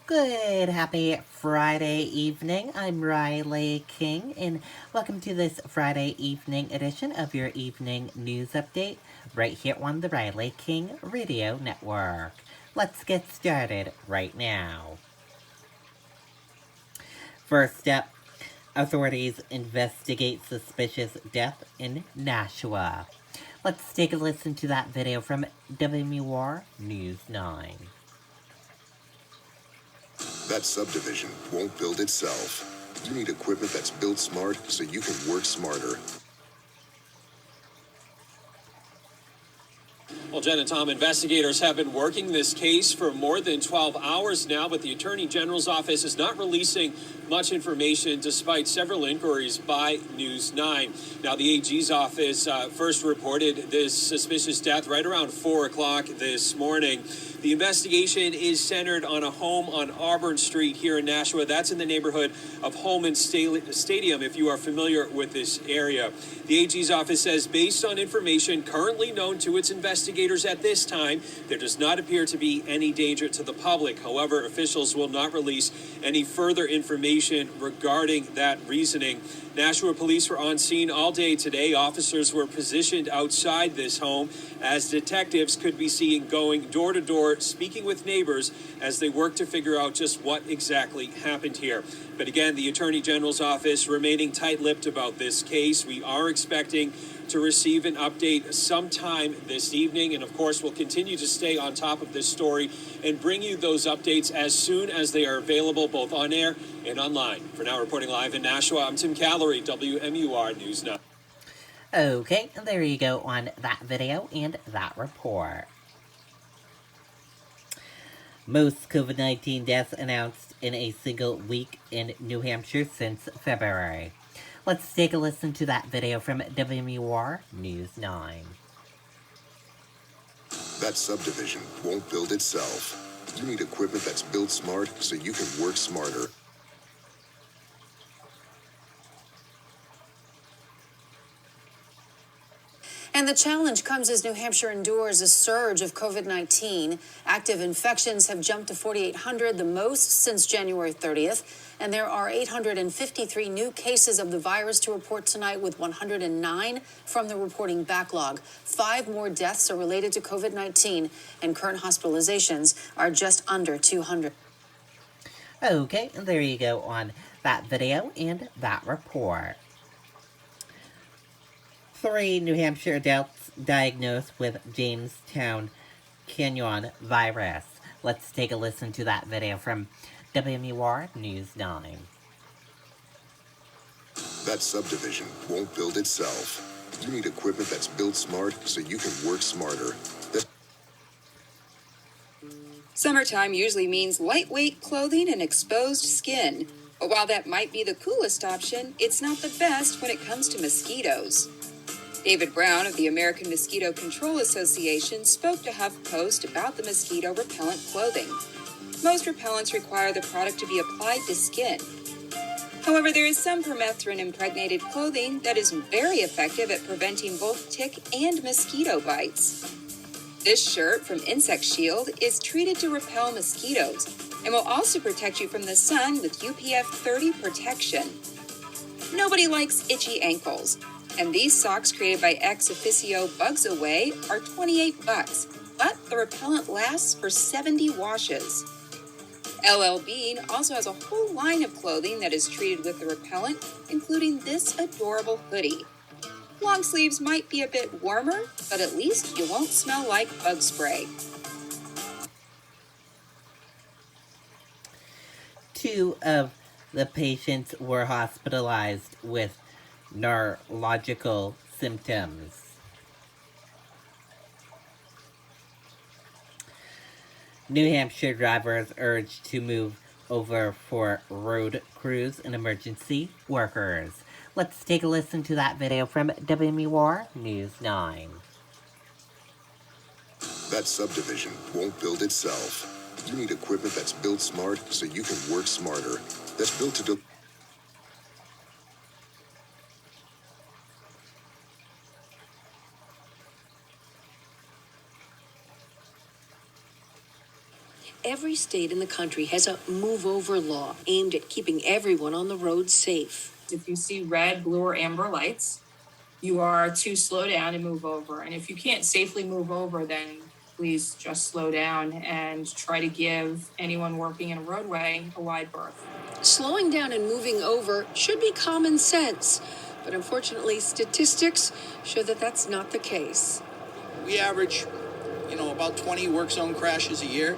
Good, happy Friday evening. I'm Riley King, and welcome to this Friday evening edition of your evening news update right here on the Riley King Radio Network. Let's get started right now. First up, authorities investigate suspicious death in Nashua. Let's take a listen to that video from WMUR News 9. That subdivision won't build itself. You need equipment that's built smart so you can work smarter. Well, Jen and Tom, investigators have been working this case for more than 12 hours now, but the Attorney General's office is not releasing much information despite several inquiries by News 9. Now, the AG's office first reported this suspicious death right around 4 o'clock this morning. The investigation is centered on a home on Auburn Street here in Nashua. That's in the neighborhood of Holman Stadium, if you are familiar with this area. The AG's office says, based on information currently known to its investigators at this time, there does not appear to be any danger to the public. However, officials will not release any further information regarding that reasoning. Nashua police were on scene all day today. Officers were positioned outside this home as detectives could be seen going door to door, speaking with neighbors as they work to figure out just what exactly happened here. But again, the Attorney General's office remaining tight-lipped about this case. We are expecting to receive an update sometime this evening. And of course, we'll continue to stay on top of this story and bring you those updates as soon as they are available, both on air and online. For now, reporting live in Nashua, I'm Tim Callery, WMUR News 9. Okay, there you go on that video and that report. Most COVID-19 deaths announced in a single week in New Hampshire since February. Let's take a listen to that video from WMUR News 9. That subdivision won't build itself. You need equipment that's built smart so you can work smarter. And the challenge comes as New Hampshire endures a surge of COVID-19. Active infections have jumped to 4,800, the most since January 30th. And there are 853 new cases of the virus to report tonight, with 109 from the reporting backlog. 5 more deaths are related to COVID-19, and current hospitalizations are just under 200. Okay, there you go on that video and that report. 3 New Hampshire adults diagnosed with Jamestown Canyon virus. Let's take a listen to that video from WMUR News 9. That subdivision won't build itself. You need equipment that's built smart so you can work smarter. Summertime usually means lightweight clothing and exposed skin. But while that might be the coolest option, it's not the best when it comes to mosquitoes. David Brown of the American Mosquito Control Association spoke to HuffPost about the mosquito repellent clothing. Most repellents require the product to be applied to skin. However, there is some permethrin-impregnated clothing that is very effective at preventing both tick and mosquito bites. This shirt from Insect Shield is treated to repel mosquitoes and will also protect you from the sun with UPF 30 protection. Nobody likes itchy ankles. And these socks created by Ex Officio Bugs Away are $28, but the repellent lasts for 70 washes. LL Bean also has a whole line of clothing that is treated with the repellent, including this adorable hoodie. Long sleeves might be a bit warmer, but at least you won't smell like bug spray. 2 of the patients were hospitalized with neurological symptoms. New Hampshire drivers urged to move over for road crews and emergency workers. Let's take a listen to that video from WMUR News 9. That subdivision won't build itself. You need equipment that's built smart so you can work smarter. That's built to do. every state in the country has a move-over law aimed at keeping everyone on the road safe. If you see red, blue, or amber lights, you are to slow down and move over. And if you can't safely move over, then please just slow down and try to give anyone working in a roadway a wide berth. Slowing down and moving over should be common sense, but unfortunately, statistics show that that's not the case. We average, about 20 work zone crashes a year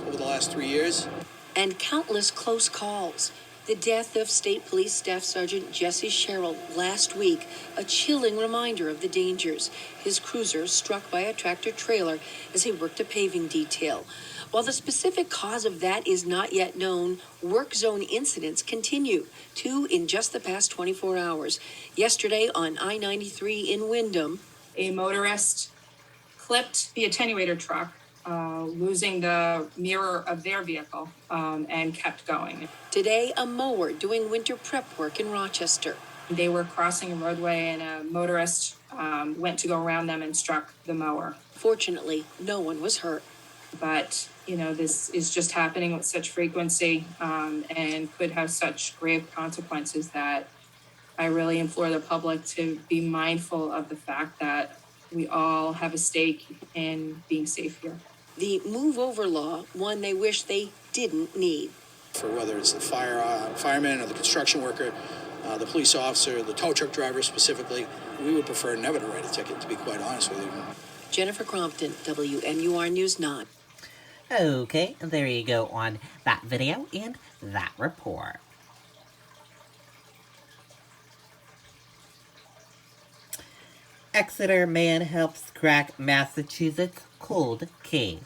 over the last 3 years. And countless close calls. The death of State Police Staff Sergeant Jesse Sherrill last week, a chilling reminder of the dangers. His cruiser struck by a tractor trailer as he worked a paving detail. While the specific cause of that is not yet known, work zone incidents continue, 2 in just the past 24 hours. Yesterday on I-93 in Windham, A motorist clipped the attenuator truck, losing the mirror of their vehicle, and kept going. Today, a mower doing winter prep work in Rochester. They were crossing a roadway and a motorist went to go around them and struck the mower. Fortunately, no one was hurt. But, this is just happening with such frequency and could have such grave consequences that I really implore the public to be mindful of the fact that we all have a stake in being safe here. The move-over law, one they wish they didn't need. For whether it's the fireman or the construction worker, the police officer, the tow truck driver specifically, we would prefer never to write a ticket, to be quite honest with you. Jennifer Crompton, WMUR News 9. Okay, there you go on that video and that report. Exeter man helps crack Massachusetts cold case.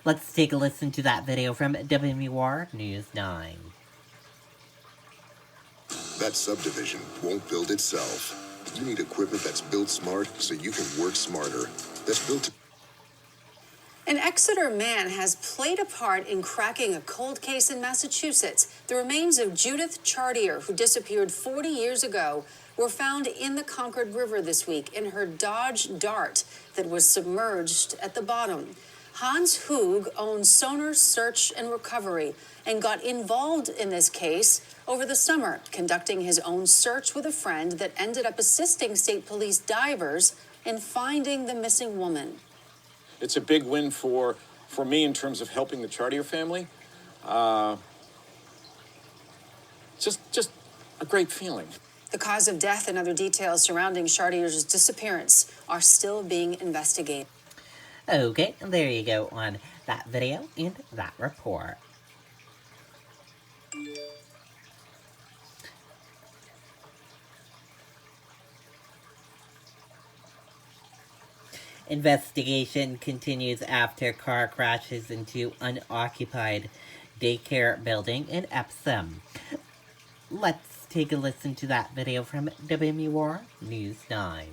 Let's take a listen to that video from WMUR News 9. That subdivision won't build itself. You need equipment that's built smart so you can work smarter. That's built to... An Exeter man has played a part in cracking a cold case in Massachusetts. The remains of Judith Chartier, who disappeared 40 years ago, were found in the Concord River this week in her Dodge Dart that was submerged at the bottom. Hans Hoog owns Sonar Search and Recovery and got involved in this case over the summer, conducting his own search with a friend that ended up assisting state police divers in finding the missing woman. It's a big win for me in terms of helping the Chartier family. Just a great feeling. The cause of death and other details surrounding Chartier's disappearance are still being investigated. Okay, there you go on that video and that report. Investigation continues after car crashes into unoccupied daycare building in Epsom. Let's take a listen to that video from WMUR News 9.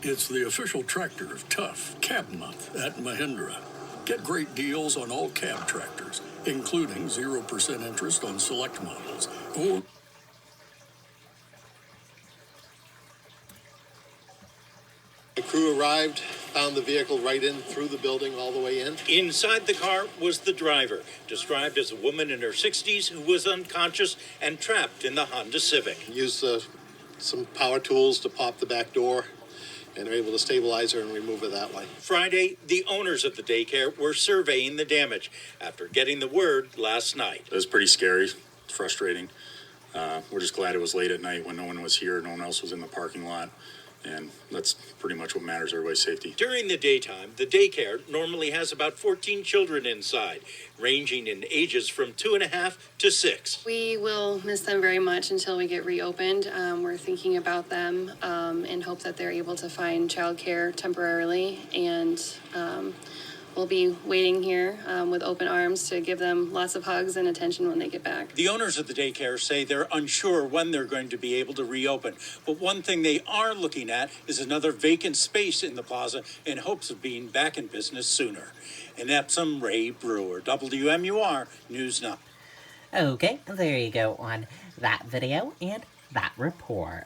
It's the official tractor of Tough Cab Month at Mahindra. Get great deals on all cab tractors, including 0% interest on select models. Or the crew arrived, found the vehicle right in through the building all the way in. Inside the car was the driver, described as a woman in her 60s who was unconscious and trapped in the Honda Civic. Used some power tools to pop the back door, and are able to stabilize her and remove her that way. Friday, the owners of the daycare were surveying the damage after getting the word last night. It was pretty scary, frustrating. We're just glad it was late at night when no one was here, no one else was in the parking lot. And that's pretty much what matters, everybody's safety. During the daytime, the daycare normally has about 14 children inside, ranging in ages from 2.5 to 6. We will miss them very much until we get reopened. We're thinking about them in hope that they're able to find childcare temporarily, and we'll be waiting here with open arms to give them lots of hugs and attention when they get back. The owners of the daycare say they're unsure when they're going to be able to reopen. But one thing they are looking at is another vacant space in the plaza in hopes of being back in business sooner. In Epsom, Ray Brewer, WMUR News 9. Okay, there you go on that video and that report.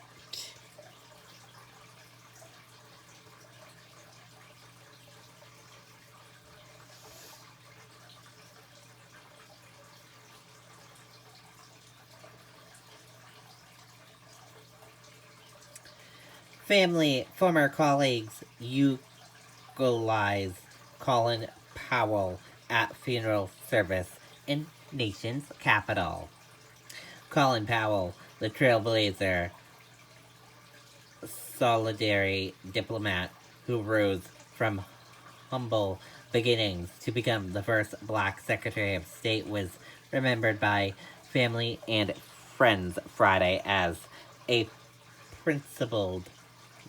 Family, former colleagues eulogize Colin Powell at funeral service in nation's capital. Colin Powell, the trailblazer, solitary diplomat who rose from humble beginnings to become the first Black Secretary of State, was remembered by family and friends Friday as a principled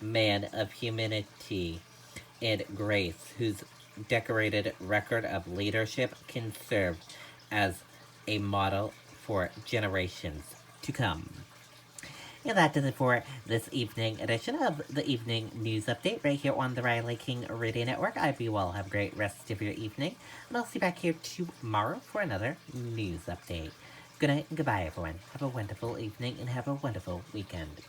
man of humanity and grace whose decorated record of leadership can serve as a model for generations to come. And that does it for this evening edition of the Evening News Update right here on the Riley King Radio Network. I hope you all have a great rest of your evening, and I'll see you back here tomorrow for another news update. Good night and goodbye, everyone. Have a wonderful evening and have a wonderful weekend.